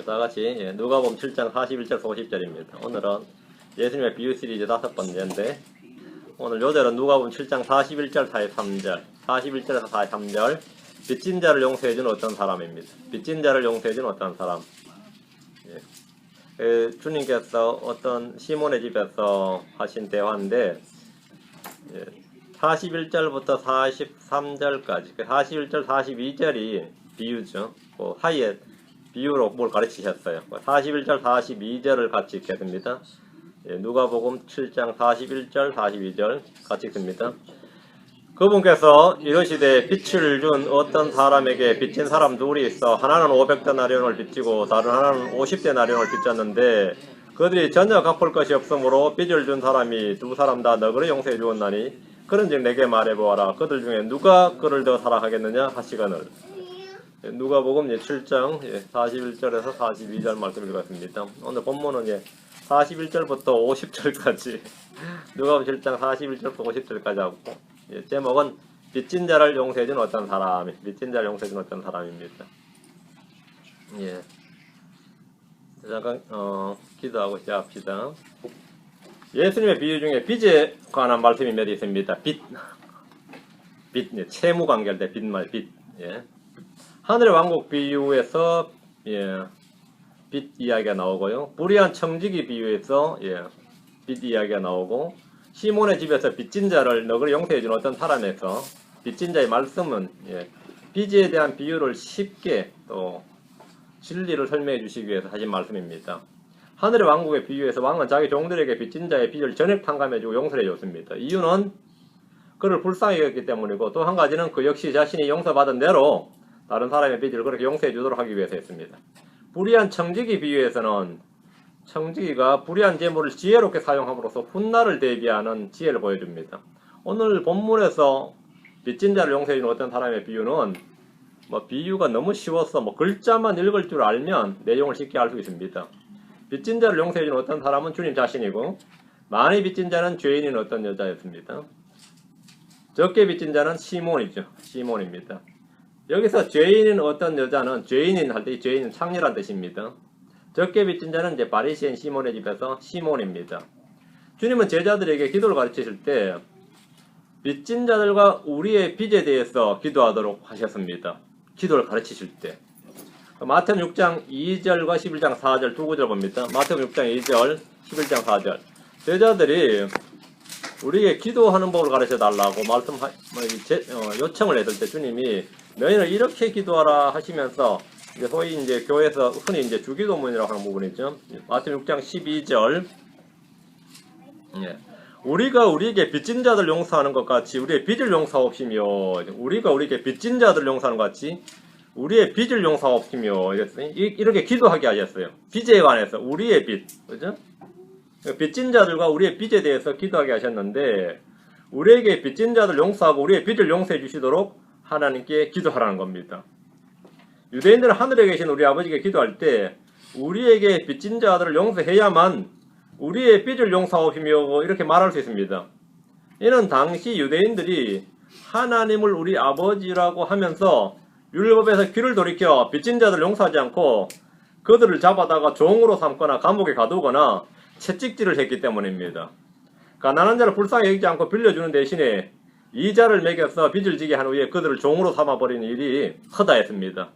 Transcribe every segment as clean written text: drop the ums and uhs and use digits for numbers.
다같이 누가복음 7장 41절 50절입니다. 오늘은 예수님의 비유 시리즈 5번째인데 오늘 요절은 누가복음 7장 41절 43절 41절에서 43절 빚진 자를 용서해준 어떤 사람입니다. 빚진 자를 용서해준 어떤 사람. 주님께서 어떤 시몬의 집에서 하신 대화인데 41절부터 43절까지 41절 42절이 비유죠. 그 사이에 비유로 뭘 가르치셨어요. 41절 42절을 같이 읽겠습니다. 누가복음 7장 41절 42절 같이 읽습니다. 그분께서 이르시되 빚을 준 어떤 사람에게 빚진 사람 둘이 있어 하나는 500데나리온을 빚지고 다른 하나는 50데나리온을 빚졌는데 그들이 전혀 갚을 것이 없으므로 빚을 준 사람이 두 사람 다 너그러 용서해 주었나니 그런즉 내게 말해보아라. 그들 중에 누가 그를 더 사랑하겠느냐 하시거늘. 누가복음 7장 41절에서 42절 말씀 읽었습니다. 오늘 본문은 41절부터 50절까지 누가복음 7장 41절부터 50절까지 하고 제목은 빚진 자를 용서해준 어떤 사람, 빚진 자를 용서해준 어떤 사람입니다. 잠깐 기도하고 시작합시다. 예수님의 비유 중에 빚에 관한 말씀이 몇 있습니다. 빚, 채무 관계될 빚말 빚. 하늘의 왕국 비유에서 빚 이야기가 나오고요. 불의한 청지기 비유에서 빚 이야기가 나오고 시몬의 집에서 빚진 자를 너그러 용서해준 어떤 사람에서 빚진 자의 말씀은 빚에 대한 비유를 쉽게 또 진리를 설명해 주시기 위해서 하신 말씀입니다. 하늘의 왕국의 비유에서 왕은 자기 종들에게 빚진 자의 빚을 전액 탕감해주고 용서해 줬습니다. 이유는 그를 불쌍히 여겼기 때문이고 또 한 가지는 그 역시 자신이 용서받은 대로 다른 사람의 빚을 그렇게 용서해 주도록 하기 위해서였습니다. 불의한 청지기 비유에서는 청지기가 불의한 재물을 지혜롭게 사용함으로써 훗날을 대비하는 지혜를 보여줍니다. 오늘 본문에서 빚진 자를 용서해 주는 어떤 사람의 비유는 비유가 너무 쉬워서 글자만 읽을 줄 알면 내용을 쉽게 알 수 있습니다. 빚진 자를 용서해 주는 어떤 사람은 주님 자신이고 많이 빚진 자는 죄인인 어떤 여자였습니다. 적게 빚진 자는 시몬이죠. 시몬입니다. 여기서 죄인인 어떤 여자는 죄인인 할 때 이 죄인은 창렬한 뜻입니다. 적게 빚진 자는 바리새인 시몬의 집에서 시몬입니다. 주님은 제자들에게 기도를 가르치실 때 빚진 자들과 우리의 빚에 대해서 기도하도록 하셨습니다. 기도를 가르치실 때. 마태복음 6장 2절과 11장 4절 두 구절 봅니다. 마태복음 6장 2절, 11장 4절. 제자들이 우리에게 기도하는 법을 가르쳐 달라고 요청을 했을 때 주님이 너희는 이렇게 기도하라 하시면서 소위 교회에서 흔히 주기도문이라고 하는 부분이죠. 마태복음 6장 12절. 우리가 우리에게 빚진 자들 용서하는 것 같이 우리의 빚을 용서하옵시며 우리가 우리에게 빚진 자들 용서하는 것 같이 우리의 빚을 용서하옵시며 이렇게 기도하게 하셨어요. 빚에 관해서 우리의 빚, 그죠? 빚진 자들과 우리의 빚에 대해서 기도하게 하셨는데 우리에게 빚진 자들 용서하고 우리의 빚을 용서해 주시도록 하나님께 기도하라는 겁니다. 유대인들은 하늘에 계신 우리 아버지께 기도할 때 우리에게 빚진 자들을 용서해야만 우리의 빚을 용서하옵시며 이렇게 말할 수 있습니다. 이는 당시 유대인들이 하나님을 우리 아버지라고 하면서 율법에서 귀를 돌이켜 빚진 자들을 용서하지 않고 그들을 잡아다가 종으로 삼거나 감옥에 가두거나 채찍질을 했기 때문입니다. 가난한 자를 불쌍히 여기지 않고 빌려주는 대신에 이자를 매겨서 빚을 지게 한 후에 그들을 종으로 삼아버리는 일이 허다했습니다.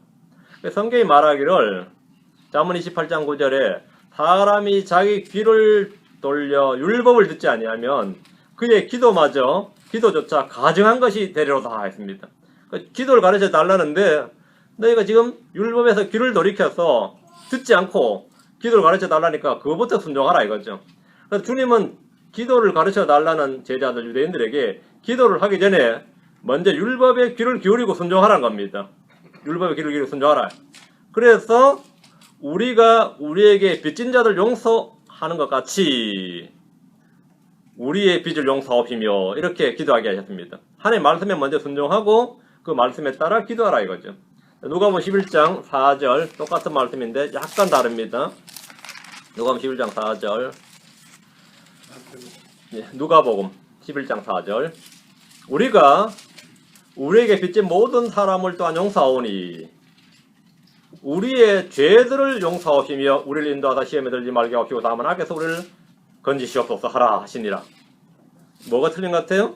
성경이 말하기를 잠언 28장 9절에 사람이 자기 귀를 돌려 율법을 듣지 아니하면 그의 기도조차 가증한 것이 되리로다 했습니다. 기도를 가르쳐 달라는데 너희가 지금 율법에서 귀를 돌이켜서 듣지 않고 기도를 가르쳐 달라니까 그것부터 순종하라 이거죠. 그래서 주님은 기도를 가르쳐 달라는 제자들 유대인들에게 기도를 하기 전에 먼저 율법에 귀를 기울이고 순종하라는 겁니다. 율법에 귀를 기울이고 순종하라. 그래서 우리가 우리에게 빚진 자들 용서하는 것 같이 우리의 빚을 용서하옵시며 이렇게 기도하게 하셨습니다. 하나님의 말씀에 먼저 순종하고 그 말씀에 따라 기도하라 이거죠. 누가복음 11장 4절 똑같은 말씀인데 약간 다릅니다. 누가복음 11장 4절 누가복음 11장 4절 우리가 우리에게 빚진 모든 사람을 또한 용서하오니 우리의 죄들을 용서하시며 우리를 인도하사 시험에 들지 말게 하시고 다만 악에서 우리를 건지시옵소서 하라 하시니라. 뭐가 틀린 것 같아요?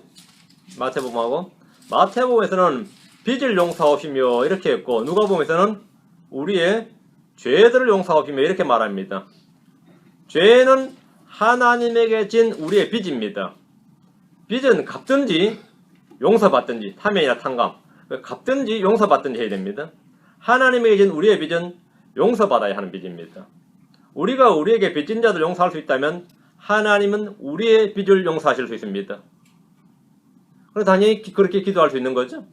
마태복음하고 마태복음에서는 빚을 용서하시며 이렇게 했고 누가복음에서는 우리의 죄들을 용서하시며 이렇게 말합니다. 죄는 하나님에게 진 우리의 빚입니다. 빚은 갚든지 용서받든지 탐욕이나 탐감 갚든지 용서받든지 해야 됩니다. 하나님에게 진 우리의 빚은 용서받아야 하는 빚입니다. 우리가 우리에게 빚진 자들 용서할 수 있다면 하나님은 우리의 빚을 용서하실 수 있습니다. 그래서 당연히 그렇게 기도할 수 있는 거죠.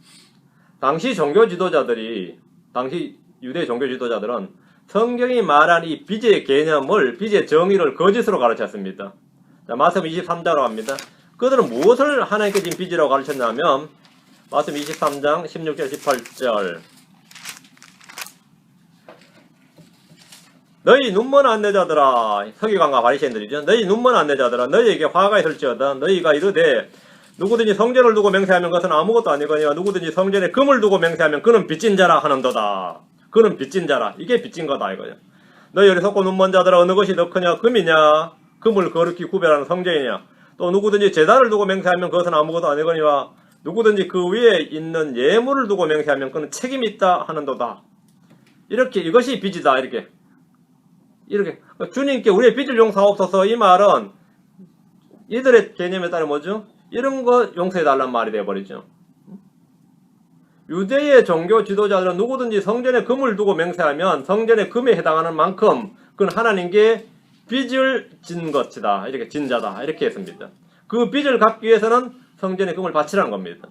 당시 종교 지도자들이 당시 유대 종교 지도자들은 성경이 말한 이 빚의 개념을 빚의 정의를 거짓으로 가르쳤습니다. 자, 마태복음 23장으로 갑니다. 그들은 무엇을 하나님께 진 빚이라고 가르쳤냐면 마태복음 23장 16절 18절 너희 눈먼 안내자들아 서기관과 바리새인들이죠. 너희 눈먼 안내자들아 너희에게 화가 있을지어다 너희가 이르되 누구든지 성전을 두고 맹세하면 그것은 아무것도 아니거니와 누구든지 성전에 금을 두고 맹세하면 그는 빚진 자라 하는도다. 그는 빚진 자라. 이게 빚진 거다 이거죠. 너희 어리석고 눈먼 자들아 어느 것이 더 크냐 금이냐 금을 거룩히 구별하는 성전이냐 또 누구든지 제단을 두고 맹세하면 그것은 아무것도 아니거니와 누구든지 그 위에 있는 예물을 두고 맹세하면 그는 책임이 있다 하는도다. 이렇게 이것이 빚이다 이렇게 주님께 우리의 빚을 용서하옵소서 이 말은 이들의 개념에 따라 뭐죠? 이런 거 용서해달란 말이 되어버리죠. 유대의 종교 지도자들은 누구든지 성전에 금을 두고 맹세하면 성전의 금에 해당하는 만큼 그건 하나님께 빚을 진 것이다. 이렇게 진 자다. 이렇게 했습니다. 그 빚을 갚기 위해서는 성전에 금을 바치라는 겁니다.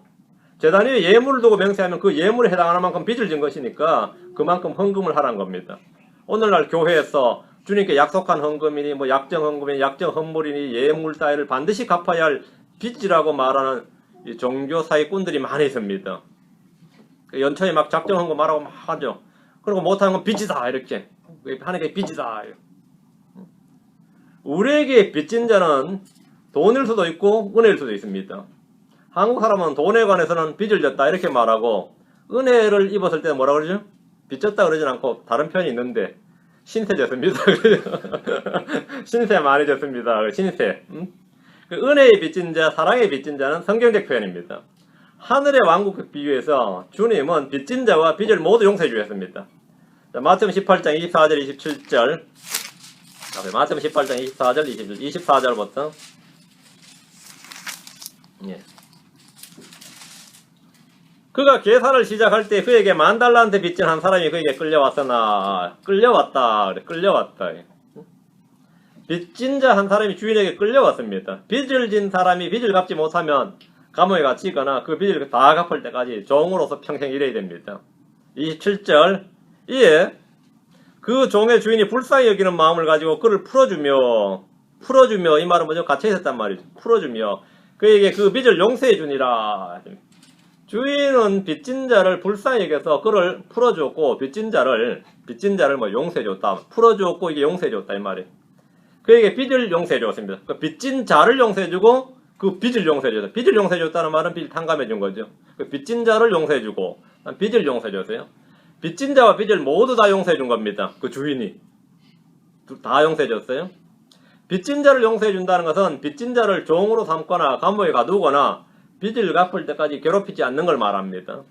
제단 위에 예물을 두고 맹세하면 그 예물에 해당하는 만큼 빚을 진 것이니까 그만큼 헌금을 하라는 겁니다. 오늘날 교회에서 주님께 약속한 헌금이니 뭐 약정 헌금이니 약정 헌물이니 예물 따위를 반드시 갚아야 할 빚이라고 말하는 이 종교 사기꾼들이 많이 있습니다. 연초에 막 작정 헌금 말하고 막 하죠. 그리고 못하는 건 빚이다 이렇게 하나님께 빚이다. 우리에게 빚진 자는 돈일 수도 있고 은혜일 수도 있습니다. 한국 사람은 돈에 관해서는 빚을 졌다 이렇게 말하고 은혜를 입었을 때는 뭐라 그러죠? 빚졌다 그러진 않고 다른 편이 있는데 신세 졌습니다. 신세 많이 졌습니다. 신세. 그 은혜의 빚진 자, 사랑의 빚진 자는 성경적 표현입니다. 하늘의 왕국 비유에서 주님은 빚진 자와 빚을 모두 용서해 주셨습니다. 자, 마태복음 18장 24절 27절 마태복음 18장 24절 24절부터 예. 그가 계산을 시작할 때 그에게 10,000달란트 빚진 한 사람이 그에게 끌려왔다. 빚진 자 한 사람이 주인에게 끌려왔습니다. 빚을 진 사람이 빚을 갚지 못하면 감옥에 갇히거나 그 빚을 다 갚을 때까지 종으로서 평생 일해야 됩니다. 27절 이에 그 종의 주인이 불쌍히 여기는 마음을 가지고 그를 풀어주며 이 말은 뭐죠? 갇혀 있었단 말이죠. 풀어주며 그에게 그 빚을 용서해 주니라. 주인은 빚진 자를 불쌍히 여겨서 그를 풀어줬고 빚진 자를 뭐 용서해 줬다. 풀어줬고 이게 용서해 줬다 이 말이에요. 그에게 빚을 용서해 줬습니다. 그 빚진 자를 용서해 주고 그 빚을 용서해 줬다. 빚을 용서해 줬다는 말은 빚을 탕감해 준 거죠. 그 빚진 자를 용서해 주고 빚을 용서해 줬어요. 빚진 자와 빚을 모두 다 용서해 준 겁니다. 그 주인이 다 용서해 줬어요. 빚진 자를 용서해 준다는 것은 빚진 자를 종으로 삼거나 감옥에 가두거나 빚을 갚을 때까지 괴롭히지 않는 걸 말합니다.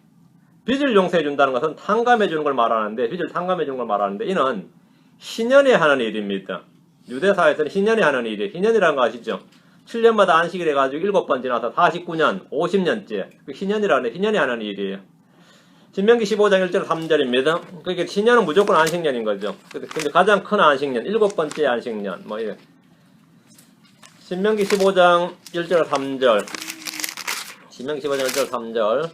빚을 용서해 준다는 것은 탕감해 주는 걸 말하는데 빚을 탕감해 주는 걸 말하는데 이는 희년에 하는 일입니다. 유대사에서는 희년에 하는 일이에요. 희년이라는 거 아시죠? 7년마다 안식일 해가지고 7번 지나서 49년, 50년째 그 희년이라는 희년에 하는 일이에요. 신명기 15장 1절 3절입니다. 그러니까 희년은 무조건 안식년인 거죠. 근데 가장 큰 안식년, 7번째 안식년 뭐 이래. 신명기 15장 1절 3절 신명기 15장 1절 3절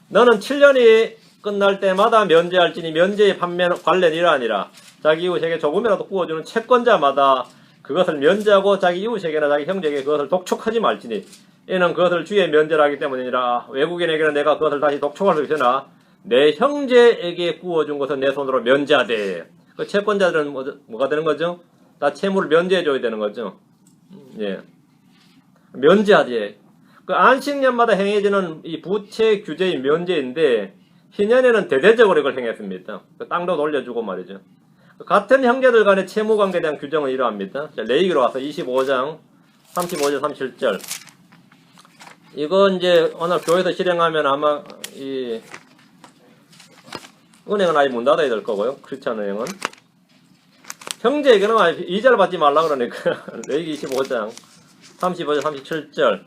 너는 7년이 끝날 때마다 면제할지니 면제의 판매는 관련 이러하니라. 자기 이웃에게 조금이라도 구워주는 채권자마다 그것을 면제하고 자기 이웃에게나 자기 형제에게 그것을 독촉하지 말지니 이는 그것을 주의 면제를 하기 때문이니라. 외국인에게는 내가 그것을 다시 독촉할 수 있으나 내 형제에게 구워준 것은 내 손으로 면제하되. 그 채권자들은 뭐가 되는 거죠? 다 채무를 면제해줘야 되는 거죠. 예. 면제하지. 그 안식년마다 행해지는 이 부채 규제의 면제인데 희년에는 대대적으로 이걸 행했습니다. 땅도 돌려주고 말이죠. 같은 형제들 간의 채무관계에 대한 규정은 이러합니다. 자, 레위기로 와서 25장 35절 37절. 이거 이제 오늘 교회에서 실행하면 아마 이 은행은 아예 문 닫아야 될 거고요. 크리스찬 은행은. 형제에게는 아예 이자를 받지 말라 그러니까 레위기 25장 35절 37절.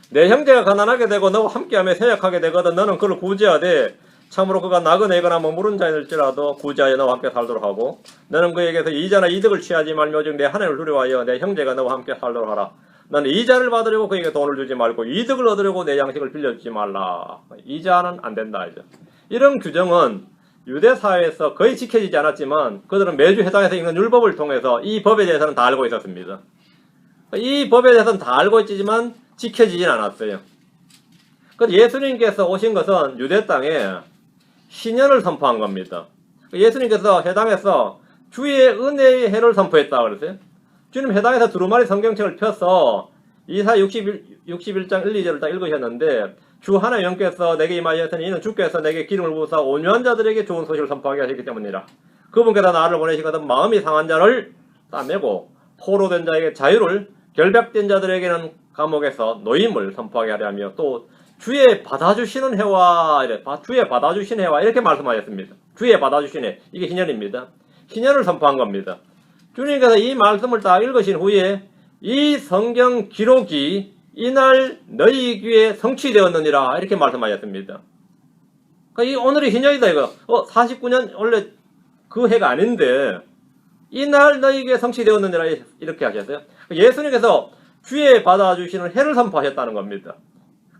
내 형제가 가난하게 되고 너와 함께하며 세약하게 되거든 너는 그를 구제하되 참으로 그가 나그네거나 머무른 자일지라도 구제하여 너와 함께 살도록 하고 너는 그에게서 이자나 이득을 취하지 말며 오직 내 하나님을 두려워하여 내 형제가 너와 함께 살도록 하라. 너는 이자를 받으려고 그에게 돈을 주지 말고 이득을 얻으려고 내 양식을 빌려주지 말라. 이자는 안 된다 이죠. 이런 규정은 유대 사회에서 거의 지켜지지 않았지만 그들은 매주 해당해서 읽는 율법을 통해서 이 법에 대해서는 다 알고 있었습니다. 이 법에 대해서는 다 알고 있지만 지켜지진 않았어요. 그래서 예수님께서 오신 것은 유대 땅에 신년을 선포한 겁니다. 예수님께서 해당에서 주의 은혜의 해를 선포했다 그랬어요. 주님 해당에서 두루마리 성경책을 펴서 이사 61장 1, 2절을 딱 읽으셨는데 주 하나의 영께서 내게 임하였으니 이는 주께서 내게 기름을 부으사 온유한 자들에게 좋은 소식을 선포하게 하셨기 때문이라. 그분께서 나를 보내시거든 마음이 상한 자를 따매고 포로된 자에게 자유를 결박된 자들에게는 감옥에서 노임을 선포하게 하려 하며 또 주의 받아주시는 해와 주의 받아주신 해와 이렇게 말씀하셨습니다. 주의 받아주신 해 이게 희년입니다. 희년을 선포한 겁니다. 주님께서 이 말씀을 다 읽으신 후에 이 성경 기록이 이날 너희 귀에 성취되었느니라 이렇게 말씀하셨습니다. 그러니까 이 오늘이 희년이다 이거. 49년 원래 그 해가 아닌데 이날 너희 귀에 성취되었느니라 이렇게 하셨어요. 예수님께서 주의 받아주시는 해를 선포하셨다는 겁니다.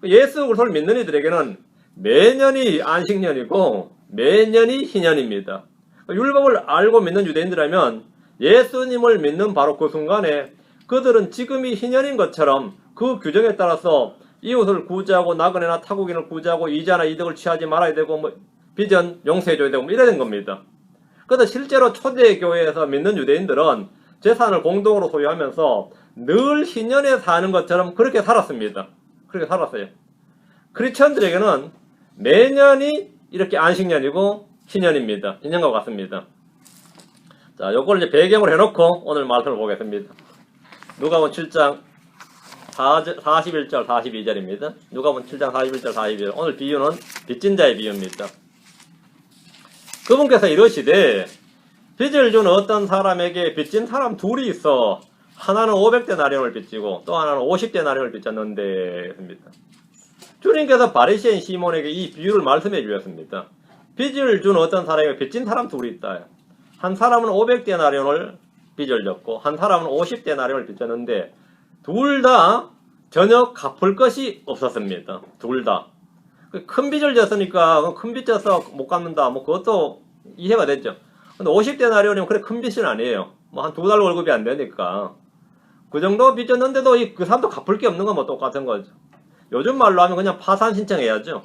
예수 그리스도를 믿는 이들에게는 매년이 안식년이고 매년이 희년입니다. 율법을 알고 믿는 유대인들이라면 예수님을 믿는 바로 그 순간에 그들은 지금이 희년인 것처럼 그 규정에 따라서 이웃을 구제하고 나그네나 타국인을 구제하고 이자나 이득을 취하지 말아야 되고 빚은 용서해줘야 되고 이래야 된 겁니다. 그래서 실제로 초대 교회에서 믿는 유대인들은 재산을 공동으로 소유하면서 늘 희년에 사는 것처럼 그렇게 살았습니다. 그렇게 살았어요. 크리스천들에게는 매년이 이렇게 안식년이고 희년입니다. 희년과 같습니다. 자, 요걸 이제 배경으로 해놓고 오늘 말씀을 보겠습니다. 누가복음 7장 41절 42절입니다. 누가복음 7장 41절 42절. 오늘 비유는 빚진 자의 비유입니다. 그분께서 이러시되 빚을 준 어떤 사람에게 빚진 사람 둘이 있어 하나는 500데나리온을 빚지고 또 하나는 50데나리온을 빚졌는데 했습니다. 주님께서 바리새인 시몬에게 이 비유를 말씀해 주셨습니다. 빚을 준 어떤 사람에게 빚진 사람 둘이 있다. 한 사람은 500데나리온을 빚을 졌고 한 사람은 50데나리온을 빚졌는데 둘 다 전혀 갚을 것이 없었습니다. 둘 다. 큰 빚을 졌으니까 큰 빚 져서 못 갚는다. 그것도 이해가 됐죠. 근데 50데나리온이면 그래 큰 빚은 아니에요. 한 2달 월급이 안 되니까. 그 정도 빚졌는데도 그 사람도 갚을 게 없는 건 똑같은 거죠. 요즘 말로 하면 그냥 파산 신청해야죠.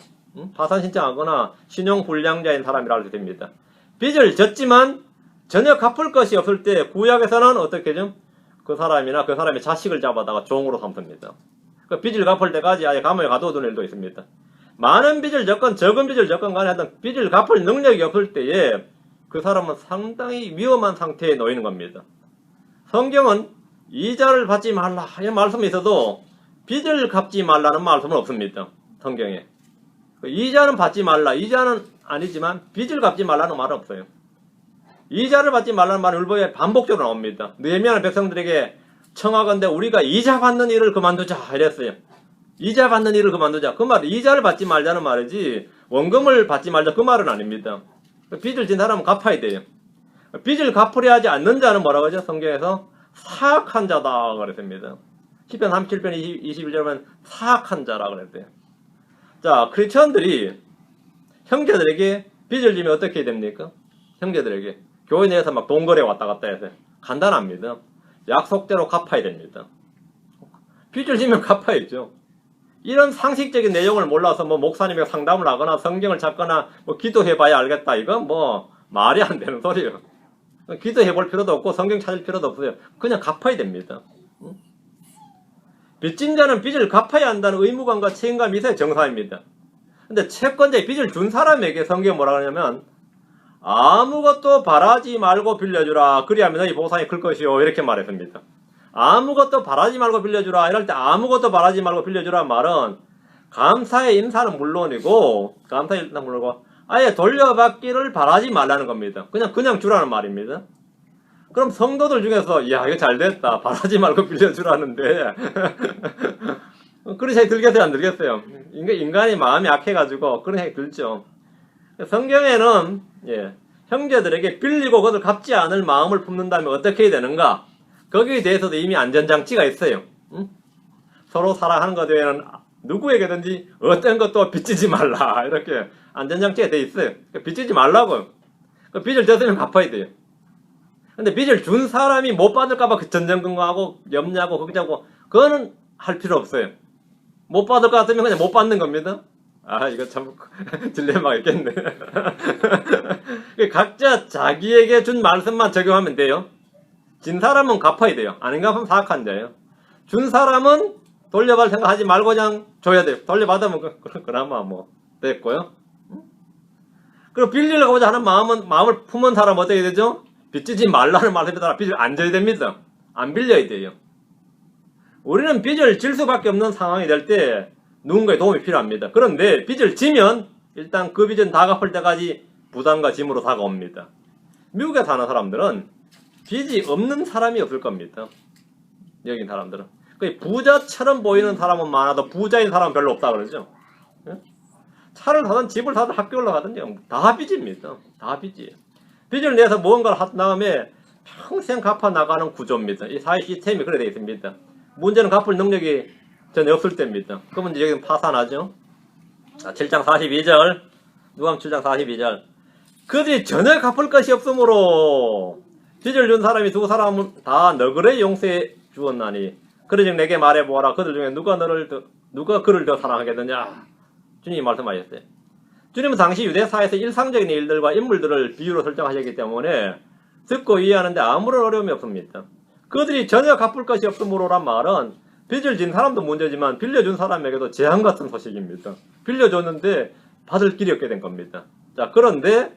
파산 신청하거나 신용불량자인 사람이라 해도 됩니다. 빚을 졌지만 전혀 갚을 것이 없을 때 구약에서는 어떻게 하죠? 그 사람이나 그 사람의 자식을 잡아다가 종으로 삼습니다. 그 빚을 갚을 때까지 아예 감옥에 가둬두는 일도 있습니다. 많은 빚을 졌건 적은 빚을 졌건 간에 하여튼 빚을 갚을 능력이 없을 때에 그 사람은 상당히 위험한 상태에 놓이는 겁니다. 성경은 이자를 받지 말라 이 말씀이 있어도 빚을 갚지 말라는 말씀은 없습니다. 성경에. 이자는 받지 말라. 이자는 아니지만 빚을 갚지 말라는 말은 없어요. 이자를 받지 말라는 말은 율법에 반복적으로 나옵니다. 느헤미야는 백성들에게 청하건대 우리가 이자 받는 일을 그만두자 이랬어요. 이자 받는 일을 그만두자. 그 말은 이자를 받지 말자는 말이지 원금을 받지 말자 그 말은 아닙니다. 빚을 진 사람은 갚아야 돼요. 빚을 갚으려 하지 않는 자는 뭐라고 하죠? 성경에서 사악한 자다 그랬습니다. 시편 37편 21절에 보면 사악한 자라 그랬대요. 자, 크리스천들이 형제들에게 빚을 지면 어떻게 됩니까? 형제들에게 교회 내에서 막 돈 거래 왔다 갔다 해서 간단합니다. 약속대로 갚아야 됩니다. 빚을 지면 갚아야죠. 이런 상식적인 내용을 몰라서 목사님에게 상담을 하거나 성경을 찾거나 기도해봐야 알겠다. 이건 말이 안 되는 소리예요. 기도해볼 필요도 없고 성경 찾을 필요도 없어요. 그냥 갚아야 됩니다. 빚진 자는 빚을 갚아야 한다는 의무감과 책임감이 있어야 정상입니다. 근데 채권자의 빚을 준 사람에게 성경이 뭐라 그러냐면 아무것도 바라지 말고 빌려주라. 그리하면 너희 보상이 클 것이요. 이렇게 말했습니다. 아무것도 바라지 말고 빌려주라. 이럴 때 아무것도 바라지 말고 빌려주라 말은 감사의 인사는 물론이고 아예 돌려받기를 바라지 말라는 겁니다. 그냥 주라는 말입니다. 그럼 성도들 중에서 야 이거 잘됐다. 바라지 말고 빌려주라는데 그런 생각이 들겠어요? 안 들겠어요? 인간이 마음이 약해가지고 그런 생각이 들죠. 성경에는 형제들에게 빌리고 그것을 갚지 않을 마음을 품는다면 어떻게 해야 되는가? 거기에 대해서도 이미 안전장치가 있어요. 서로 사랑하는 것 외에는 누구에게든지 어떤 것도 빚지지 말라. 이렇게 안전장치가 돼 있어요. 빚지지 말라고요. 빚을 졌으면 갚아야 돼요. 근데 빚을 준 사람이 못 받을까봐 그 전전긍긍하고 염려하고 걱정하고 그거는 할 필요 없어요. 못 받을 것 같으면 그냥 못 받는 겁니다. 아 이거 참 딜레마가 있겠네. 각자 자기에게 준 말씀만 적용하면 돼요. 진 사람은 갚아야 돼요. 안 갚으면 사악한 자예요. 준 사람은 돌려받을 생각하지 말고 그냥 줘야 돼요. 돌려받으면 그나마 뭐 됐고요. 그리고 빌리려고 하는 마음을 품은 사람은 어떻게 되죠? 빚지지 말라는 말씀에 따라 빚을 안 져야 됩니다. 안 빌려야 돼요. 우리는 빚을 질 수밖에 없는 상황이 될 때 누군가의 도움이 필요합니다. 그런데 빚을 지면 일단 그 빚은 다 갚을 때까지 부담과 짐으로 다가옵니다. 미국에 사는 사람들은 빚이 없는 사람이 없을 겁니다. 여기 사람들은. 부자처럼 보이는 사람은 많아도 부자인 사람은 별로 없다 그러죠. 차를 사든 집을 사든 학교를 가든 다 빚입니다. 다 빚이에요. 빚을 내서 무언가를 한 다음에 평생 갚아 나가는 구조입니다. 이 사회 시스템이 그래 되어 있습니다. 문제는 갚을 능력이 전혀 없을 때입니다. 그러면 이제 여기는 파산하죠. 7장 42절. 누가복음 7장 42절. 그들이 전혀 갚을 것이 없으므로 빚을 준 사람이 두 사람은 다 너그레 용서해 주었나니 그러즉 내게 말해보아라. 그들 중에 누가 그를 더 사랑하겠느냐. 주님이 말씀하셨어요. 주님은 당시 유대사에서 일상적인 일들과 인물들을 비유로 설정하셨기 때문에 듣고 이해하는데 아무런 어려움이 없습니다. 그들이 전혀 갚을 것이 없으므로란 말은 빚을 진 사람도 문제지만 빌려준 사람에게도 재앙 같은 소식입니다. 빌려줬는데 받을 길이 없게 된 겁니다. 자, 그런데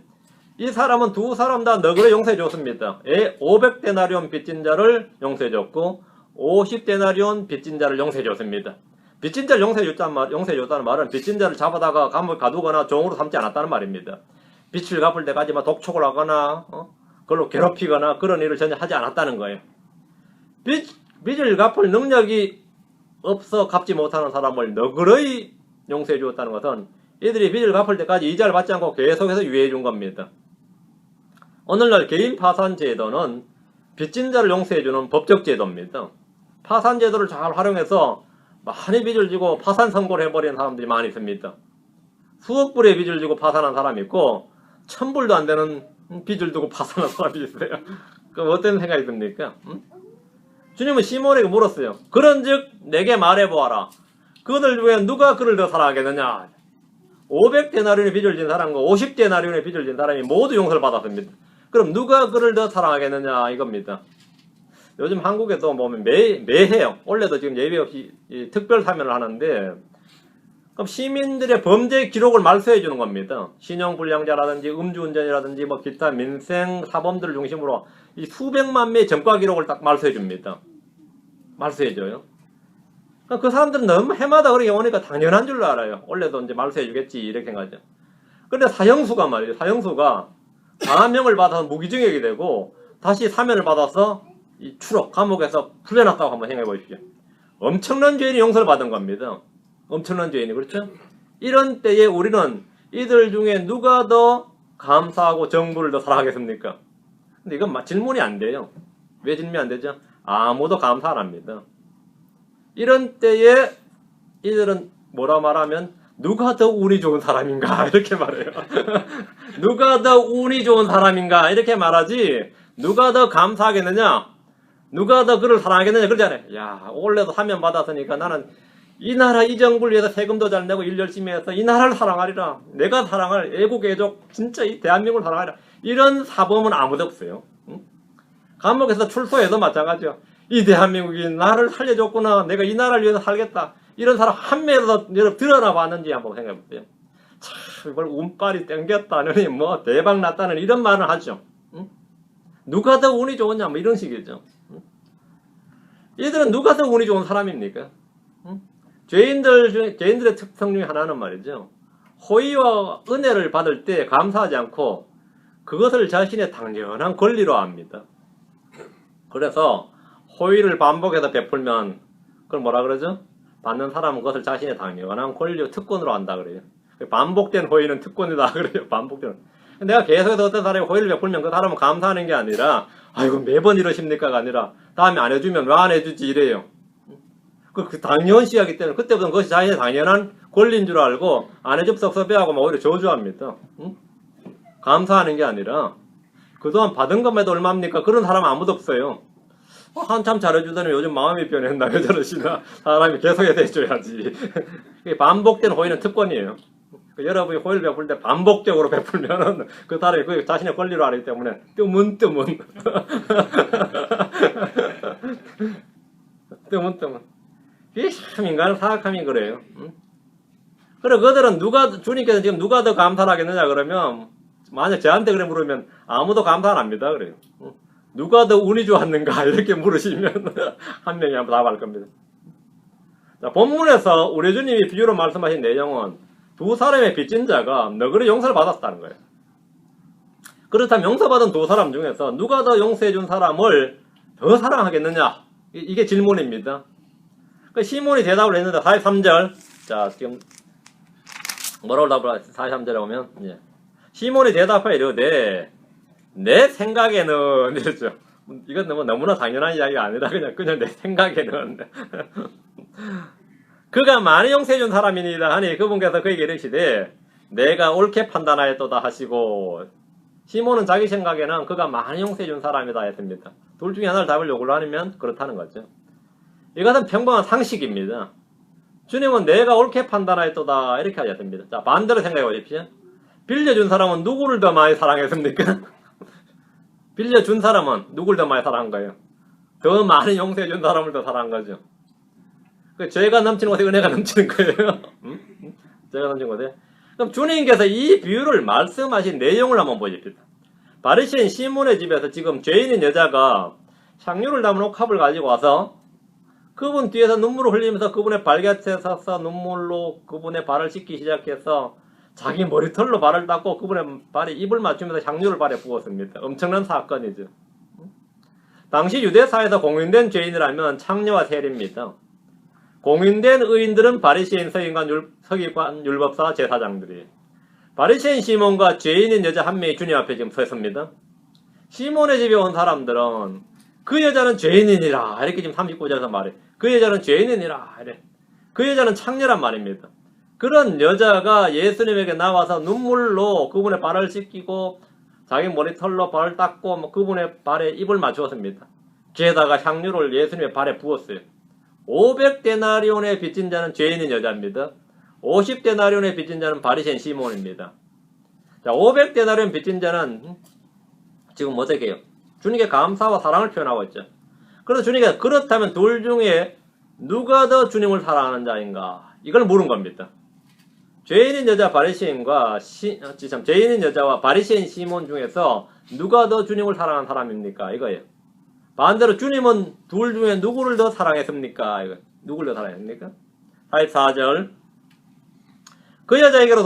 이 사람은 두 사람 다 너그레 용서해 줬습니다. 500데나리온 빚진 자를 용서해 줬고 50데나리온 빚진 자를 용서해 줬습니다. 빚진 자를 용서해 줬다는 말은 빚진 자를 잡아다가 감옥에 가두거나 종으로 삼지 않았다는 말입니다. 빚을 갚을 때까지 독촉을 하거나 그걸로 괴롭히거나 그런 일을 전혀 하지 않았다는 거예요. 빚을 갚을 능력이 없어 갚지 못하는 사람을 너그러이 용서해 주었다는 것은 이들이 빚을 갚을 때까지 이자를 받지 않고 계속해서 유예해 준 겁니다. 오늘날 개인 파산 제도는 빚진 자를 용서해 주는 법적 제도입니다. 파산 제도를 잘 활용해서 많이 빚을 지고 파산 선고를 해버리는 사람들이 많이 있습니다. 수억 불의 빚을 지고 파산한 사람이 있고 1000불도 안 되는 빚을 두고 파산한 사람이 있어요. 그럼 어떤 생각이 듭니까? 주님은 시몬에게 물었어요. 그런즉 내게 말해보아라. 그들 중에 누가 그를 더 사랑하겠느냐. 500데나리온의 빚을 진 사람과 50데나리온의 빚을 진 사람이 모두 용서를 받았습니다. 그럼 누가 그를 더 사랑하겠느냐 이겁니다. 요즘 한국에도 보면 매해요. 원래도 지금 예외 없이 특별 사면을 하는데 그럼 시민들의 범죄 기록을 말소해 주는 겁니다. 신용불량자라든지 음주운전이라든지 기타 민생 사범들을 중심으로 이 수백만 명의 전과 기록을 딱 말소해 줍니다. 말소해 줘요. 그 사람들은 너무 해마다 그렇게 오니까 당연한 줄로 알아요. 원래도 이제 말소해 주겠지 이렇게 생각하죠. 그런데 사형수가 말이에요. 사형수가 감형을 받아서 무기징역이 되고 다시 사면을 받아서 이 추록 감옥에서 풀려났다고 한번 생각해 보십시오. 엄청난 죄인이 용서를 받은 겁니다. 엄청난 죄인이 그렇죠? 이런 때에 우리는 이들 중에 누가 더 감사하고 정부를 더 사랑하겠습니까? 근데 이건 질문이 안 돼요. 왜 질문이 안 되죠? 아무도 감사 안 합니다. 이런 때에 이들은 뭐라 말하면 누가 더 운이 좋은 사람인가 이렇게 말해요. 누가 더 운이 좋은 사람인가 이렇게 말하지 누가 더 감사하겠느냐 누가 더 그를 사랑하겠느냐 그러잖아요. 야 원래도 사면 받았으니까 나는 이 나라 이 정부를 위해서 세금도 잘 내고 일 열심히 해서 이 나라를 사랑하리라. 내가 사랑할 애국애족 진짜 이 대한민국을 사랑하리라. 이런 사범은 아무도 없어요. 응? 감옥에서 출소해도 마찬가지요. 이 대한민국이 나를 살려줬구나. 내가 이 나라를 위해서 살겠다. 이런 사람 한 명이라도 들어나 봤는지 한번 생각해 보세요. 참 이걸 운빨이 땡겼다느니 뭐 대박 났다는 이런 말을 하죠. 응? 누가 더 운이 좋으냐 뭐 이런 식이죠. 응? 얘들은 누가 더 운이 좋은 사람입니까? 응? 죄인들의 특성 중에 하나는 말이죠. 호의와 은혜를 받을 때 감사하지 않고 그것을 자신의 당연한 권리로 압니다. 그래서 호의를 반복해서 베풀면 그걸 뭐라 그러죠? 받는 사람은 그것을 자신의 당연한 권리, 특권으로 한다 그래요. 반복된 호의는 특권이다 그래요. 반복된. 내가 계속해서 어떤 사람이 호의를 베풀면 그 사람은 감사하는 게 아니라 아이고 매번 이러십니까가 아니라 다음에 안 해주면 왜 안 해주지 이래요. 그 당연시하기 때문에 그때부터는 그것이 자신의 당연한 권리인 줄 알고 안 해주면 섭섭해하고 막 오히려 저주합니다. 응? 감사하는 게 아니라 그동안 받은 것만 해도 얼마입니까? 그런 사람 아무도 없어요. 한참 잘해주더니 요즘 마음이 변했나 왜 저러시나. 사람이 계속해서 해줘야지. 반복된 호의는 특권이에요. 여러분이 호의를 베풀 때 반복적으로 베풀면은 그 사람이 그 자신의 권리로 알기 때문에 뜨문뜨문 뜨문뜨문 이게 참 인간의 사악함이 그래요. 응? 그래 그들은 주님께서 지금 누가 더 감사를 하겠느냐 그러면 만약 저한테 그래 물으면 아무도 감사 안 합니다 그래요. 응? 누가 더 운이 좋았는가 이렇게 물으시면 한 명이 한번 답할 겁니다. 자, 본문에서 우리 주님이 비유로 말씀하신 내용은 두 사람의 빚진 자가 너그러 용서를 받았다는 거예요. 그렇다면 용서받은 두 사람 중에서 누가 더 용서해준 사람을 더 사랑하겠느냐? 이게 질문입니다. 시몬이 대답을 했는데 43절. 자, 지금 뭐라고 답을 43절에 오면 예. 시몬이 대답하여 이르되 내 생각에는 이랬죠. 이건 너무나 당연한 이야기가 아니라 그냥 내 생각에는 그가 많이 용서해준 사람이니이다 하니 그분께서 그에게 이르시되 내가 옳게 판단하였도다 하시고 시몬은 자기 생각에는 그가 많이 용서해준 사람이다 했습니다. 둘 중에 하나를 답을 요구를 하면 그렇다는 거죠. 이것은 평범한 상식입니다. 주님은 내가 옳게 판단하였도다 이렇게 하셨습니다. 자, 반대로 생각해 보십시오. 빌려준 사람은 누구를 더 많이 사랑했습니까? 빌려준 사람은 누구를 더 많이 사랑한 거예요? 더 많이 용서해준 사람을 더 사랑한 거죠. 죄가 넘치는 곳에 은혜가 넘치는 거예요. 죄가 넘치는 곳에. 그럼 주님께서 이 비유를 말씀하신 내용을 한번 보십시오. 바리새인 시몬의 집에서 지금 죄인인 여자가 향유를 담은 옥합을 가지고 와서 그분 뒤에서 눈물을 흘리면서 그분의 발곁에 서서 눈물로 그분의 발을 씻기 시작해서 자기 머리털로 발을 닦고 그분의 발에 입을 맞추면서 향유를 발에 부었습니다. 엄청난 사건이죠. 당시 유대사에서 공인된 죄인이라면 창녀와 세리입니다. 공인된 의인들은 바리새인, 서기관, 율법사, 제사장들이에요. 바리새인 시몬과 죄인인 여자 한 명이 주님 앞에 지금 서 있습니다. 시몬의 집에 온 사람들은 그 여자는 죄인이니라 이렇게 지금 39절에서 말해. 그 여자는 죄인이니라 이래. 그 여자는 창녀란 말입니다. 그런 여자가 예수님에게 나와서 눈물로 그분의 발을 씻기고 자기 머리털로 발을 닦고 그분의 발에 입을 맞추었습니다. 게다가 향유를 예수님의 발에 부었어요. 500데나리온의 빚진 자는 죄인인 여자입니다. 50데나리온의 빚진 자는 바리새인 시몬입니다. 자, 500데나리온 빚진 자는 지금 어떻게 해요? 주님께 감사와 사랑을 표현하고 있죠. 그래서 주님께서 그렇다면 둘 중에 누가 더 주님을 사랑하는 자인가? 이걸 물은 겁니다. 죄인인 여자 바리새인과 죄인인 여자와 바리새인 시몬 중에서 누가 더 주님을 사랑하는 사람입니까? 이거예요. 반대로 주님은 둘 중에 누구를 더 사랑했습니까? 이거. 누구를 더 사랑했습니까? 44절. 그 여자에게로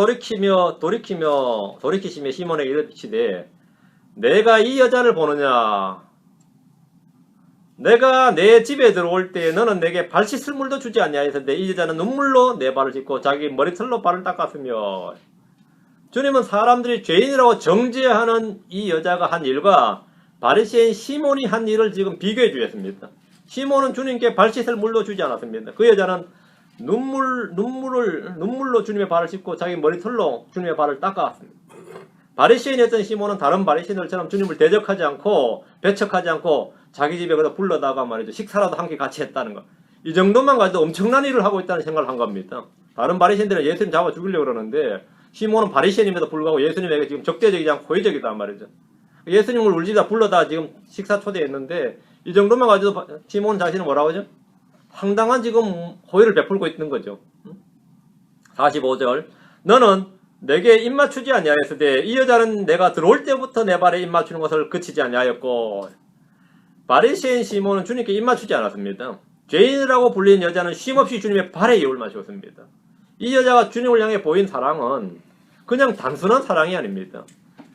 돌이키시며 시몬에게 이르시되 내가 이 여자를 보느냐? 내가 내 집에 들어올 때 너는 내게 발 씻을 물도 주지 아니하였는데 이 여자는 눈물로 내 발을 씻고 자기 머리털로 발을 닦았으며. 주님은 사람들이 죄인이라고 정죄하는 이 여자가 한 일과 바리새인 시몬이 한 일을 지금 비교해 주셨습니다. 시몬은 주님께 발 씻을 물도 주지 않았습니다. 그 여자는 눈물로 주님의 발을 씻고 자기 머리털로 주님의 발을 닦았습니다. 바리새인이었던 시몬은 다른 바리새인들처럼 주님을 대적하지 않고 배척하지 않고 자기 집에 그래서 불러다가 말이죠. 식사라도 함께 같이 했다는 거. 이 정도만 가지고 엄청난 일을 하고 있다는 생각을 한 겁니다. 다른 바리새인들은 예수님 잡아 죽이려고 그러는데 시몬은 바리새인임에도 불구하고 예수님에게 지금 적대적이지 않고 호의적이단 말이죠. 예수님을 우리 집에 불러다 지금 식사 초대했는데 이 정도만 가지고 시몬 자신은 뭐라고 하죠? 상당한 지금 호의를 베풀고 있는 거죠. 45절. 너는 내게 입맞추지 아니하였으되 이 여자는 내가 들어올 때부터 내 발에 입맞추는 것을 그치지 아니하였고 바리새인 시몬은 주님께 입맞추지 않았습니다. 죄인이라고 불린 여자는 쉼없이 주님의 발에 입을 맞추었습니다. 이 여자가 주님을 향해 보인 사랑은 그냥 단순한 사랑이 아닙니다.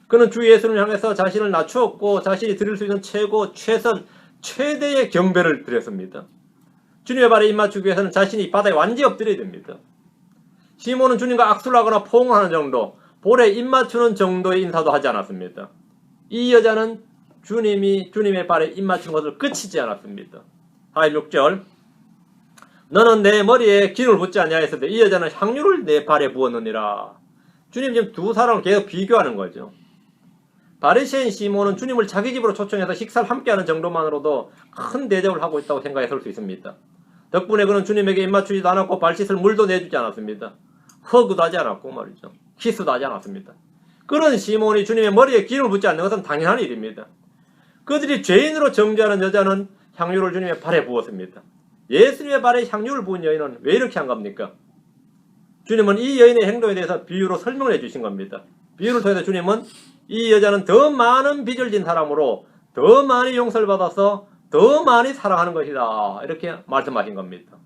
그는 주 예수를 향해서 자신을 낮추었고 자신이 드릴 수 있는 최고, 최선, 최대의 경배를 드렸습니다. 주님의 발에 입맞추기 위해서는 자신이 바다에 완전히 엎드려야 됩니다. 시몬은 주님과 악수를 하거나 포옹하는 정도, 볼에 입맞추는 정도의 인사도 하지 않았습니다. 이 여자는 주님의 발에 입맞추는 것을 그치지 않았습니다. 46절 너는 내 머리에 기름을 붓지 아니하였으되 이 여자는 향유를 내 발에 부었느니라. 주님 지금 두 사람을 계속 비교하는 거죠. 바리새인 시몬은 주님을 자기 집으로 초청해서 식사를 함께하는 정도만으로도 큰 대접을 하고 있다고 생각했을 수 있습니다. 덕분에 그는 주님에게 입맞추지도 않았고 발 씻을 물도 내주지 않았습니다. 허그도 하지 않았고 말이죠. 키스도 하지 않았습니다. 그런 시몬이 주님의 머리에 기름을 붓지 않는 것은 당연한 일입니다. 그들이 죄인으로 정죄하는 여자는 향유를 주님의 발에 부었습니다. 예수님의 발에 향유를 부은 여인은 왜 이렇게 한 겁니까? 주님은 이 여인의 행동에 대해서 비유로 설명을 해주신 겁니다. 비유를 통해서 주님은 이 여자는 더 많은 빚을 진 사람으로 더 많이 용서를 받아서 더 많이 사랑하는 것이다. 이렇게 말씀하신 겁니다.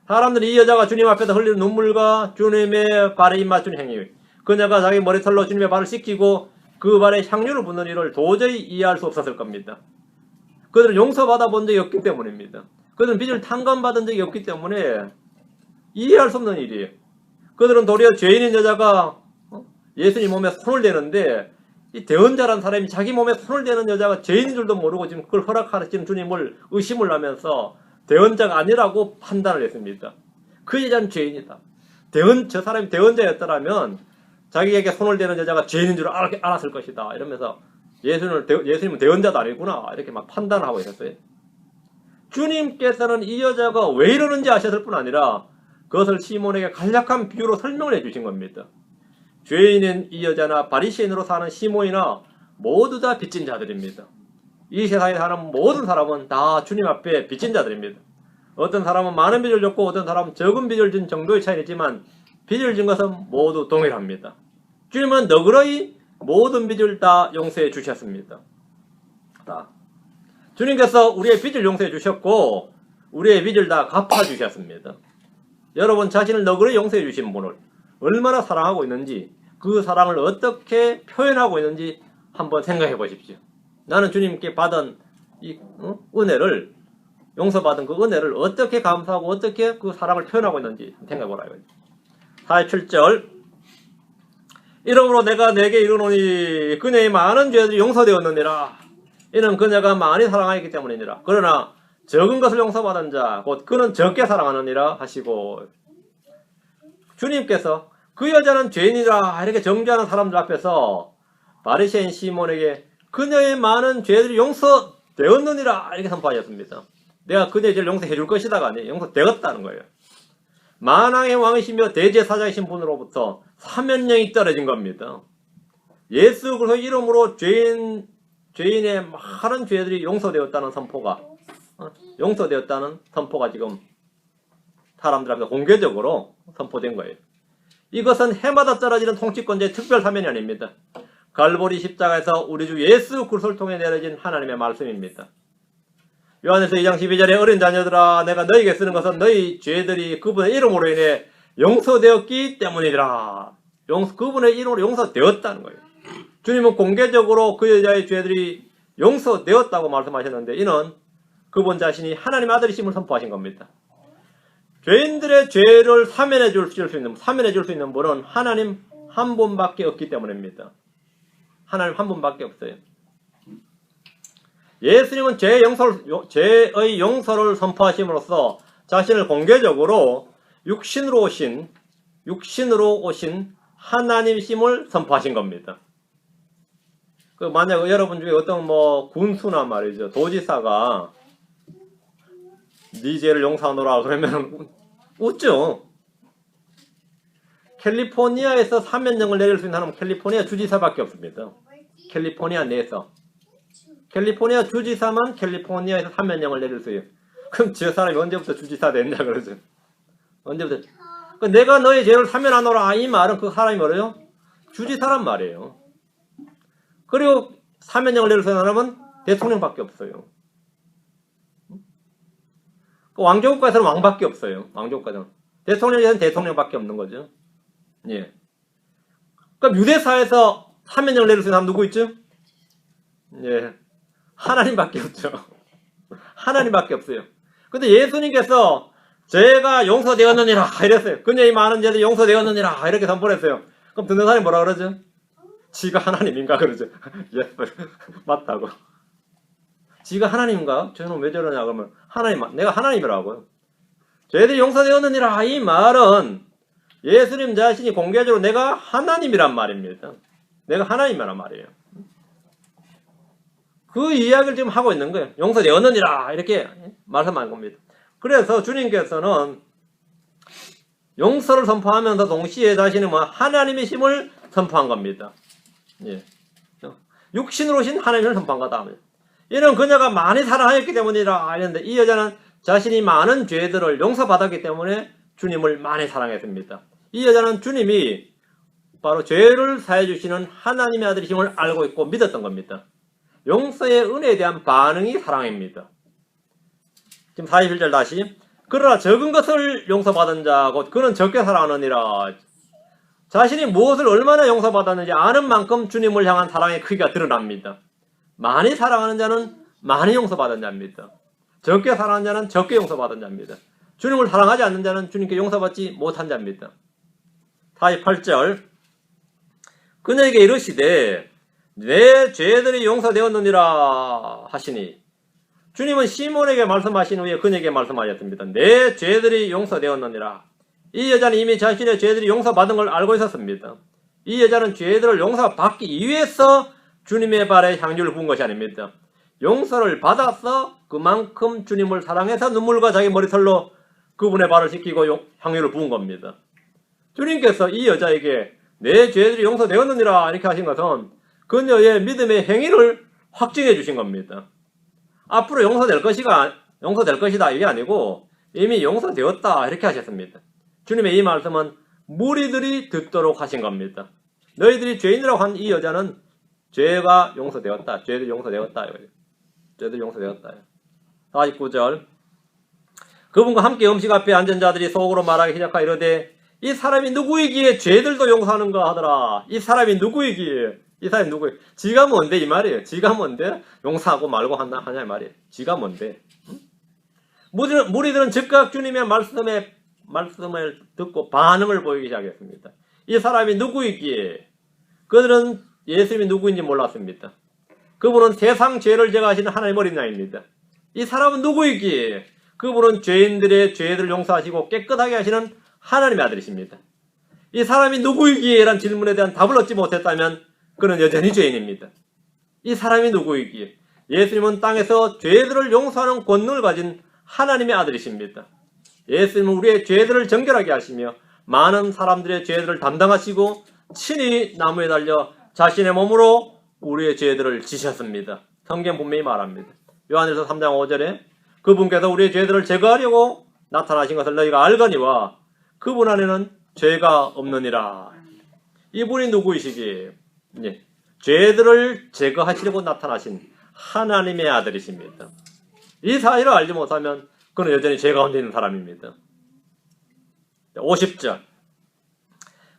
사람들이 이 여자가 주님 앞에서 흘리는 눈물과 주님의 발에 입맞춘 행위, 그녀가 자기 머리털로 주님의 발을 씻기고 그 발에 향유를 붓는 일을 도저히 이해할 수 없었을 겁니다. 그들은 용서받아 본 적이 없기 때문입니다. 그들은 빚을 탕감받은 적이 없기 때문에 이해할 수 없는 일이에요. 그들은 도리어 죄인인 여자가 예수님 몸에 손을 대는데 이 대언자라는 사람이 자기 몸에 손을 대는 여자가 죄인인 줄도 모르고 지금 그걸 허락하시는 주님을 의심을 하면서 대언자가 아니라고 판단을 했습니다. 그 여자는 죄인이다. 저 사람이 대언자였더라면 자기에게 손을 대는 여자가 죄인인 줄 알았을 것이다. 이러면서 예수님은 대언자도 아니구나. 이렇게 막 판단을 하고 있었어요. 주님께서는 이 여자가 왜 이러는지 아셨을 뿐 아니라 그것을 시몬에게 간략한 비유로 설명을 해주신 겁니다. 죄인인 이 여자나 바리새인으로 사는 시몬이나 모두 다 빚진 자들입니다. 이 세상에 사는 모든 사람은 다 주님 앞에 빚진 자들입니다. 어떤 사람은 많은 빚을 졌고 어떤 사람은 적은 빚을 진 정도의 차이이지만 빚을 진 것은 모두 동일합니다. 주님은 너그러이 모든 빚을 다 용서해 주셨습니다. 주님께서 우리의 빚을 용서해 주셨고 우리의 빚을 다 갚아 주셨습니다. 여러분 자신을 너그러이 용서해 주신 분을 얼마나 사랑하고 있는지 그 사랑을 어떻게 표현하고 있는지 한번 생각해 보십시오. 나는 주님께 받은 이 은혜를 용서받은 그 은혜를 어떻게 감사하고 어떻게 그 사랑을 표현하고 있는지 생각해 보라. 47절 이러므로 내가 내게 이르노니 그녀의 많은 죄들이 용서되었느니라. 이는 그녀가 많이 사랑하였기 때문이니라. 그러나 적은 것을 용서받은 자 곧 그는 적게 사랑하느니라 하시고 주님께서 그 여자는 죄인이라 이렇게 정죄하는 사람들 앞에서 바리새인 시몬에게 그녀의 많은 죄들이 용서되었느니라 이렇게 선포하셨습니다. 내가 그녀의 죄를 용서해 줄 것이다가 아니에요. 용서되었다는 거예요. 만왕의 왕이시며 대제사장이신 분으로부터 사면령이 떨어진 겁니다. 예수 그리스도의 이름으로 죄인의 많은 죄들이 용서되었다는 선포가 지금 사람들 앞에서 공개적으로 선포된 거예요. 이것은 해마다 떨어지는 통치권자의 특별 사면이 아닙니다. 갈보리 십자가에서 우리 주 예수 그리스도를 통해 내려진 하나님의 말씀입니다. 요한에서 2장 12절에 어린 자녀들아 내가 너희에게 쓰는 것은 너희 죄들이 그분의 이름으로 인해 용서되었기 때문이라. 그분의 이름으로 용서되었다는 거예요. 주님은 공개적으로 그 여자의 죄들이 용서되었다고 말씀하셨는데 이는 그분 자신이 하나님의 아들이심을 선포하신 겁니다. 죄인들의 죄를 사면해 줄 수 있는 분은 하나님 한 분밖에 없기 때문입니다. 하나님 한 분밖에 없어요. 예수님은 죄의 용서를 선포하심으로써 자신을 공개적으로 육신으로 오신 하나님이심을 선포하신 겁니다. 만약 여러분 중에 어떤 군수나 말이죠 도지사가 네 죄를 용서하노라 그러면 웃죠. 캘리포니아에서 사면령을 내릴 수 있는 사람은 캘리포니아 주지사밖에 없습니다. 캘리포니아 내에서 캘리포니아 주지사만 캘리포니아에서 사면령을 내릴 수 있어요. 그럼 저 사람이 언제부터 주지사 됐냐 그러죠. 언제부터 내가 너의 죄를 사면하노라 이 말은 그 사람이 뭐래요? 주지사란 말이에요. 그리고 사면령을 내릴 수 있는 사람은 대통령밖에 없어요. 왕조국가에서는 왕밖에 없어요. 왕조국가에서는. 대통령에서는 대통령밖에 없는 거죠. 예. 그럼 유대사에서 사면령을 내릴 수 있는 사람 누구 있죠? 예. 하나님밖에 없죠. 하나님밖에 없어요. 근데 예수님께서 죄가 용서되었느니라 이랬어요. 그녀의 많은 죄도 용서되었느니라 이렇게 선포했어요. 그럼 듣는 사람이 뭐라 그러죠? 지가 하나님인가 그러죠. 예, 맞다고. 지가 하나님인가? 쟤는 왜 저러냐 그러면 하나님, 내가 하나님이라고요. 죄들이 용서되었느니라 이 말은 예수님 자신이 공개적으로 내가 하나님이란 말입니다. 내가 하나님이란 말이에요. 그 이야기를 지금 하고 있는 거예요. 용서되었느니라 이렇게 말씀한 겁니다. 그래서 주님께서는 용서를 선포하면서 동시에 자신은 하나님의 힘을 선포한 겁니다. 예. 육신으로 오신 하나님을 선포한 거다. 이는 그녀가 많이 사랑하였기 때문이라 하는데 이 여자는 자신이 많은 죄들을 용서받았기 때문에 주님을 많이 사랑했습니다. 이 여자는 주님이 바로 죄를 사해 주시는 하나님의 아들이심을 알고 있고 믿었던 겁니다. 용서의 은혜에 대한 반응이 사랑입니다. 지금 41절 다시 그러나 적은 것을 용서받은 자 곧 그는 적게 사랑하느니라. 자신이 무엇을 얼마나 용서받았는지 아는 만큼 주님을 향한 사랑의 크기가 드러납니다. 많이 사랑하는 자는 많이 용서받은 자입니다. 적게 사랑하는 자는 적게 용서받은 자입니다. 주님을 사랑하지 않는 자는 주님께 용서받지 못한 자입니다. 48절 그녀에게 이르시되 내 죄들이 용서되었느니라 하시니 주님은 시몬에게 말씀하신 후에 그녀에게 말씀하셨습니다. 내 죄들이 용서되었느니라. 이 여자는 이미 자신의 죄들이 용서받은 걸 알고 있었습니다. 이 여자는 죄들을 용서받기 위해서 주님의 발에 향유를 부은 것이 아닙니다. 용서를 받아서 그만큼 주님을 사랑해서 눈물과 자기 머리털로 그분의 발을 씻기고 향유를 부은 겁니다. 주님께서 이 여자에게 내 죄들이 용서되었느니라 이렇게 하신 것은 그녀의 믿음의 행위를 확증해 주신 겁니다. 앞으로 용서될 것이다 이게 아니고 이미 용서되었다 이렇게 하셨습니다. 주님의 이 말씀은 무리들이 듣도록 하신 겁니다. 너희들이 죄인이라고 한 이 여자는 죄가 용서되었다. 죄들이 용서되었다. 죄들이 용서되었다. 49절 그분과 함께 음식 앞에 앉은 자들이 속으로 말하기 시작하여 이르되 이 사람이 누구이기에 죄들도 용서하는가 하더라. 이 사람이 누구이기에 이 사람이 누구이기에 지가 뭔데 이 말이에요. 지가 뭔데 용서하고 말고 하냐 이 말이에요. 지가 뭔데. 무리들은 즉각 주님의 말씀을 듣고 반응을 보이기 시작했습니다. 이 사람이 누구이기에 그들은 예수님이 누구인지 몰랐습니다. 그분은 세상 죄를 제거하시는 하나님의 어린 양입니다. 이 사람은 누구이기에 그분은 죄인들의 죄들을 용서하시고 깨끗하게 하시는 하나님의 아들이십니다. 이 사람이 누구이기에 라는 질문에 대한 답을 얻지 못했다면 그는 여전히 죄인입니다. 이 사람이 누구이기에 예수님은 땅에서 죄들을 용서하는 권능을 가진 하나님의 아들이십니다. 예수님은 우리의 죄들을 정결하게 하시며 많은 사람들의 죄들을 담당하시고 친히 나무에 달려 자신의 몸으로 우리의 죄들을 지셨습니다. 성경 분명히 말합니다. 요한일서 3장 5절에 그분께서 우리의 죄들을 제거하려고 나타나신 것을 너희가 알거니와 그분 안에는 죄가 없느니라. 이분이 누구이시기에 죄들을 제거하시려고 나타나신 하나님의 아들이십니다. 이 사실을 알지 못하면 그는 여전히 죄 가운데 있는 사람입니다. 50절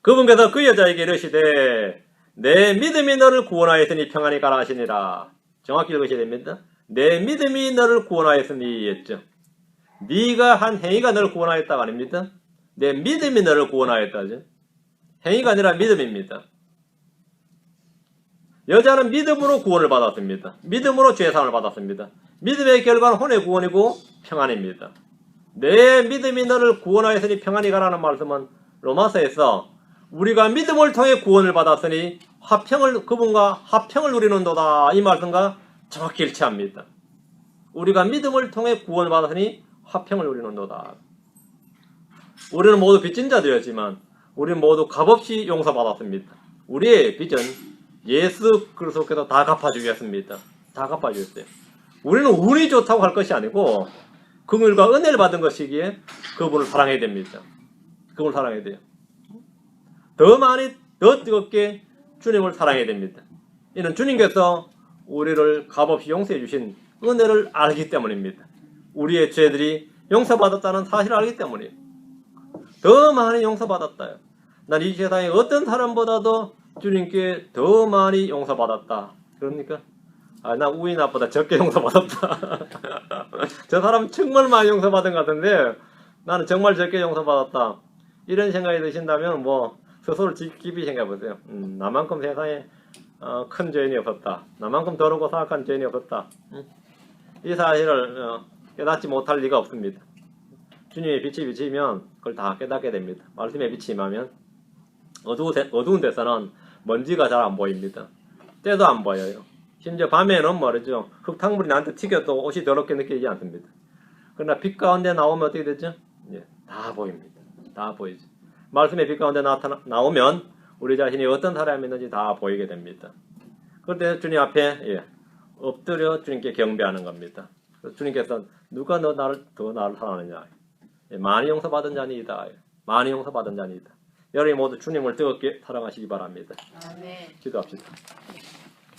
그분께서 그 여자에게 이르시되 내 믿음이 너를 구원하였으니 평안히 가라 하시니라. 정확히 읽으셔야 됩니다. 내 믿음이 너를 구원하였으니 했죠. 네가 한 행위가 너를 구원하였다가 아닙니다. 내 믿음이 너를 구원하였다죠. 행위가 아니라 믿음입니다. 여자는 믿음으로 구원을 받았습니다. 믿음으로 죄사함을 받았습니다. 믿음의 결과는 혼의 구원이고 평안입니다. 내 믿음이 너를 구원하였으니 평안히 가라는 말씀은 로마서에서 우리가 믿음을 통해 구원을 받았으니 그분과 화평을 누리는도다 이 말씀과 정확히 일치합니다. 우리가 믿음을 통해 구원을 받았으니 화평을 누리는도다. 우리는 모두 빚진 자들이었지만 우리는 모두 값없이 용서받았습니다. 우리의 빚은 예수 그리스도께서 다 갚아주겠습니다. 다 갚아주셨어요. 우리는 운이 좋다고 할 것이 아니고 긍휼과 은혜를 받은 것이기에 그분을 사랑해야 됩니다. 그걸 사랑해야 돼요. 더 많이, 더 뜨겁게 주님을 사랑해야 됩니다. 이는 주님께서 우리를 값없이 용서해 주신 은혜를 알기 때문입니다. 우리의 죄들이 용서받았다는 사실을 알기 때문이에요. 더 많이 용서받았다요. 난 이 세상에 어떤 사람보다도 주님께 더 많이 용서받았다. 그러니까 나 우인아보다 적게 용서받았다. 저 사람 정말 많이 용서받은 것 같은데 나는 정말 적게 용서받았다. 이런 생각이 드신다면 뭐 스스로 깊이 생각해 보세요. 나만큼 세상에 큰 죄인이 없었다. 나만큼 더럽고 사악한 죄인이 없었다. 이 사실을 깨닫지 못할 리가 없습니다. 주님의 빛이 비치면 그걸 다 깨닫게 됩니다. 말씀의 빛이 임하면 어두운 데서는 먼지가 잘 안 보입니다. 때도 안 보여요. 심지어 밤에는 말이죠. 흙탕물이 나한테 튀겨도 옷이 더럽게 느끼지 않습니다. 그러나 빛 가운데 나오면 어떻게 되죠? 예, 다 보입니다. 다 보이죠. 말씀의 빛 가운데 나오면 우리 자신이 어떤 사람이 있는지 다 보이게 됩니다. 그때 주님 앞에 엎드려 주님께 경배하는 겁니다. 주님께서 누가 나를 사랑하느냐? 많이 용서받은 자니이다. 많이 용서받은 자니이다. 여러분이 모두 주님을 뜨겁게 사랑하시기 바랍니다. 아멘. 기도합시다.